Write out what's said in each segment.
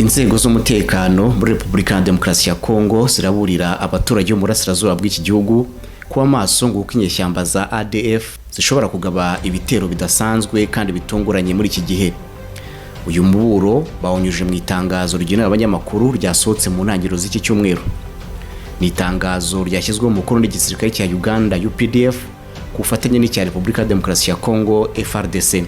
Inzego z'umutekano muri Repubulika ya Demokarasi ya Kongo ziraburira abaturage bo mu burasirazuba bw'iki gihugu kuba maso ngo uko inyeshyamba za ADF zishobora kugaba ibitero bidasanzwe kandi bitunguranye muri iki gihe. Uyu muburo bawunyuje mu itangazo rigenewe abanyamakuru ryasohotse mu ntangiriro z'iki cyumweru. Ni itangazo ryashyizweho umukono n'igisirikare cya Uganda UPDF ku bufatanye n'icya Repubulika ya Demokarasi ya Kongo FARDC.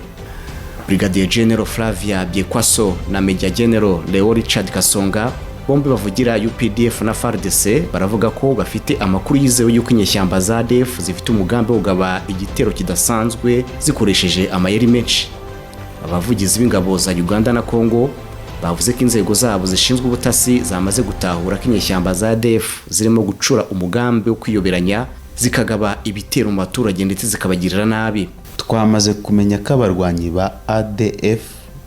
Brigadier General Flavia Biekwaso na Major General Leo Richard Kasonga bombi bavugira UPDF na FARDC baravuga ko bafite amakuru yizewe y'uko inyeshyamba za ADF zifite umugambi wo kugaba igitero kidasanzwe zikoresheje amayeri menshi. Abavugizi b'ingabo za Uganda na Kongo bavuze ko inzego zabo zishinzwe ubutasi zamaze gutahura ko inyeshyamba za ADF zirimo gucura umugambi wo kwiyoberanya zikagaba ibitero mu baturage ndetse zikabagirira nabi. Twamaze kumenya ko abarwanyi ba ADF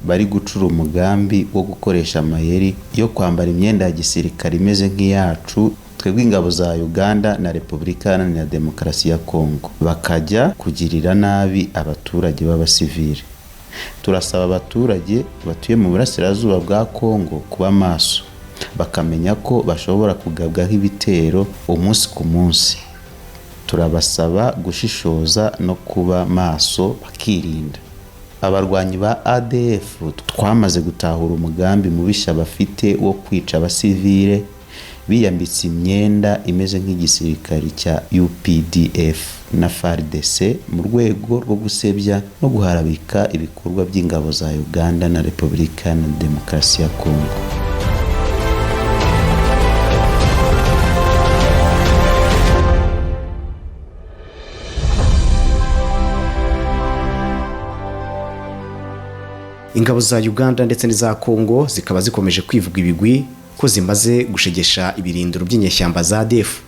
bari gucura umugambi wo gukoresha amayeri yo kwambara imyenda ya gisirikare imeze nk'iyacu twebwe ingabo za Uganda na Repubulika ya Demokarasi ya Kongo, bakajya kugirira nabi abaturage b'abasivili. Turasaba abaturage batuye mu burasirazuba bwa Kongo kuba maso, bakamenya ko bashobora kugabwaho ibitero umunsi ku munsi. Turabasaba gushishoza no kuba maso bakirinda. Abarwanyi ba ADF twamaze gutahura umugambi mubisha bafite wo kwica abasivile biyambitse imyenda imeze nk'igisirikare cya UPDF na FARDC mu rwego rwo gusebya no guharabika ibikorwa by'ingabo za Uganda na Repubulika ya Demokarasi ya Kongo. Ingabo za Uganda ndetse n'iza Kongo zikaba zikomeje kwivuga ibigwi ko zimaze gushegesha ibirindiro by'inyeshyamba za ADF.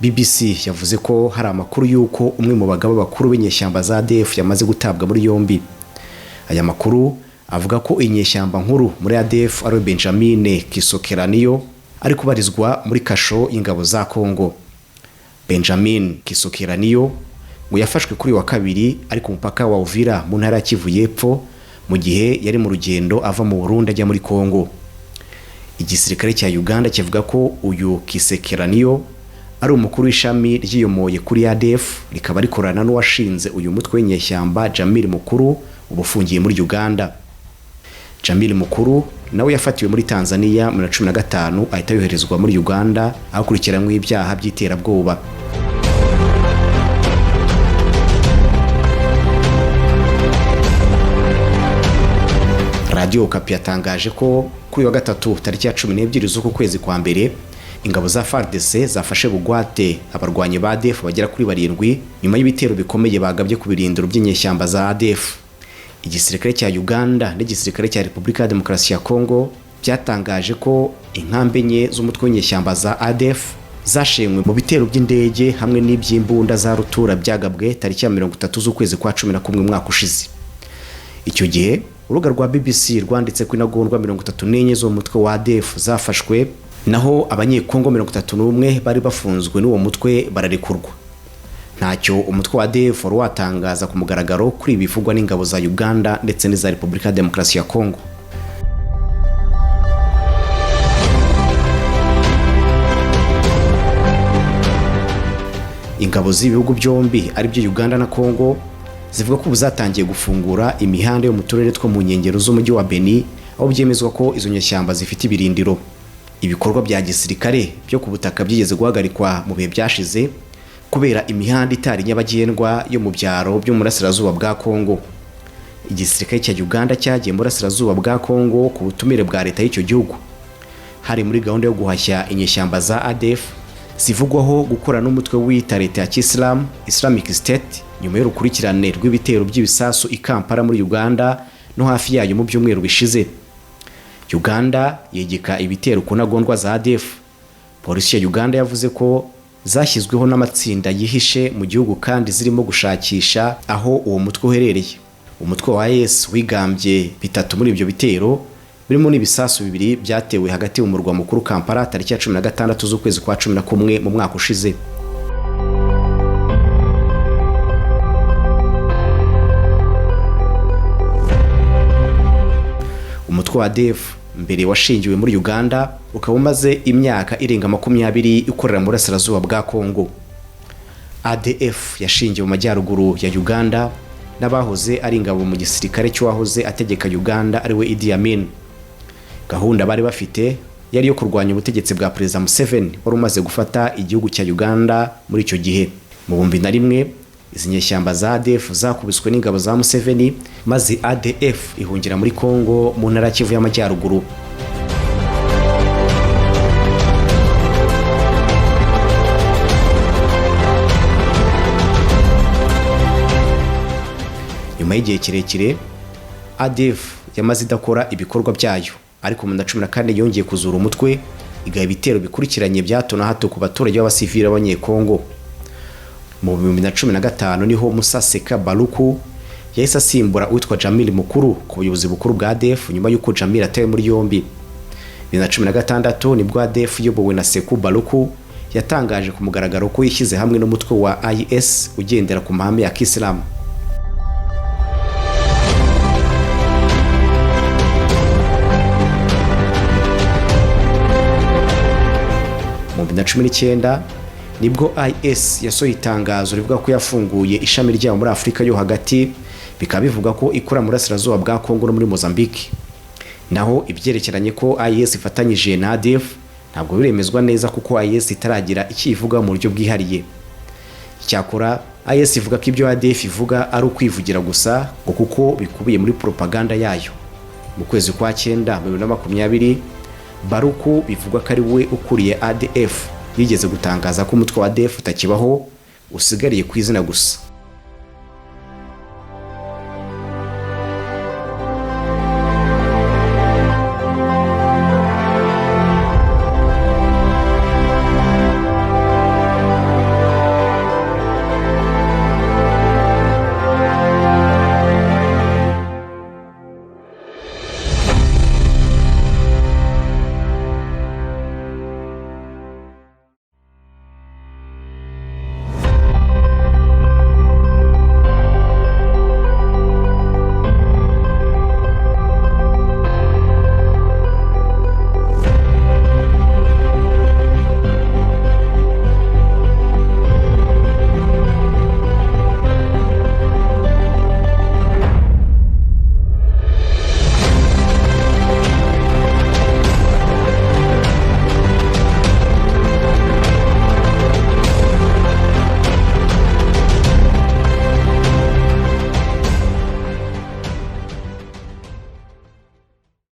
BBC yavuze ko hari amakuru y'uko umwe mu bagabo bakuru b'inyeshyamba za ADF yamaze gutabwa muri yombi. Aya makuru avuga ko inyeshyamba nkuru muri ADF ari Benjamin Kisokeraniyo ari kubarizwa muri kasho y'ingabo za Kongo. Benjamin Kisokeraniyo ngo yafashwe kuri wa kabiri ari ku mupaka wa Uvira mu ntara ya Kivu y'Epfo mu gihe yari mu rugendo ava mu Burundi ajya muri Kongo. Igisirikare cya Uganda kivuga ko uyu Kisekeraniyo ari umukuru w'ishami ry'iyomoye kuri ADF rikaba rikorana n'uwashinze uyu mutwe w'inyeshyamba Jamil Mukuru ubufungiye muri Uganda. Jamil Mukuru nawe yafatiwe muri Tanzania mu 2015 ahita yoherezwa muri Uganda akurikiranywe ibyaha by'iterabwoba. Radio Okapi yatangaje ko kuri wa gatatu tariki ya 12 z'uku kwezi kwa mbere ingabo za FARDC zafashe bugwate abarwanyi ba ADF bagera kuri 7 nyuma y'ibitero bikomeye bagabye ku birindiro by'inyeshyamba za ADF. Igisirikare cya Uganda n'igisirikare cya Repubulika ya Demokarasi ya Kongo byatangaje ko inkambi enye z'umutwe w'inyeshyamba za ADF zashenywe mu bitero by'indege hamwe n'iby'imbunda za rutura byagabwe tariki ya 30 z'ukwezi kwa 11 mwaka ushize. Icyo gihe urubuga rwa BBC rwanditse ko intagondwa 34 zo mutwe wa ADF zafashwe, naho abanyekongo 31 bari bafunzwe n'uwo mutwe bararekurwa. Ntacyo umutwe wa ADF wari watangaza ku mugaragaro kuri ibivugwa n'ingabo za Uganda ndetse n'iza Repubulika ya Demokarasi ya Kongo. Ingabo z'ibihugu byombi ari byo Uganda na Kongo zivuga ko buzatangiye gufungura imihanda yo mu turere two mu nkengero z'umujyi wa Beni aho byemezwa ko izo nyeshyamba zifite ibirindiro. Ibikorwa bya gisirikare byo ku butaka byigeze guhagarikwa mu bihe byashize kubera imihanda itari nyabagendwa yo mu byaro byo mu burasirazuba bwa Kongo. Igisirikare cya Uganda cyagiye mu burasirazuba bwa Kongo ku butumire bwa leta y'icyo gihugu. Hari muri gahunda yo guhashya inyeshyamba za ADF zivugwaho gukora n'umutwe w'ita leta ya Kisilamu Islamic State nyuma y'urukurikirane rw'ibitero by'ibisasu i Kampala muri Uganda no hafi yayo mu byumweru bishize. Uganda yegeka ibitero ku ntagondwa za ADF. Polisi ya Uganda yavuze ko zashyizweho n'amatsinda yihishe mu gihugu kandi zirimo gushakisha aho uwo mutwe uherereye. Umutwe wa IS wigambye bitatu muri ibyo bitero birimo n'ibisasu 2 byatewe hagati mu murwa mukuru Kampala tariki ya 16 z'ukwezi kwa 11 mu mwaka ushize. Umutwe wa ADF mbere washingiwe muri Uganda, ukaba umaze imyaka irenga 20 ukorera mu burasirazuba bwa Kongo. ADF yashingiwe mu majyaruguru ya Uganda n'abahoze ari ingabo mu gisirikare cy'uwahoze ategeka Uganda ariwe Idi Amin. Gahunda bari bafite yari yo kurwanya ubutegetsi bwa Perezida Museveni wari umaze gufata igihugu cya Uganda muri icyo gihe. Mu 2001 izi nyeshyamba za ADF zakubiswe n'ingabo za Museveni, maze ADF ihungira muri Kongo mu ntara Kivu y'Amajyaruguru. Nyuma y'igihe kirekire ADF yamaze idakora ibikorwa byayo, ariko mu 2014 yongeye kuzura umutwe igaba ibitero bikurikiranye bya hato na hato ku baturage b'abasivili b'Abanyekongo. Mu 2015 niho Musa Seka Baluku yahise asimbura uwitwa Jamil Mukuru ku buyobozi bukuru bwa ADF nyuma y'uko Jamil atawe muri yombi. 2016 nibwo ADF iyobowe na Seku Baluku yatangaje ku mugaragaro ko yishyize hamwe n'umutwe wa IS ugendera ku mahame ya Kisilamu. Mu 2019 nibwo IS yasohoye itangazo rivuga ko yafunguye ishami ryayo muri Afurika yo hagati, bikaba bivuga ko ikora muri burasirazuba bwa Kongo no muri Mozambique. Naho ibyerekeranye ko IS ifatanyije na ADF ntabwo biremezwa neza kuko IS itaragira ikivuga mu buryo bwihariye. Cyakora IS ivuga ko ibyo ADF ivuga ari ukwivugira gusa ngo kuko bikubiye muri propaganda yayo. Mu kwezi kwa 9 2020 Baruku bivugwa ko ari we ukuriye ADF yigeze gutangaza ko umutwe wa ADF utakibaho, usigariye ku izina gusa.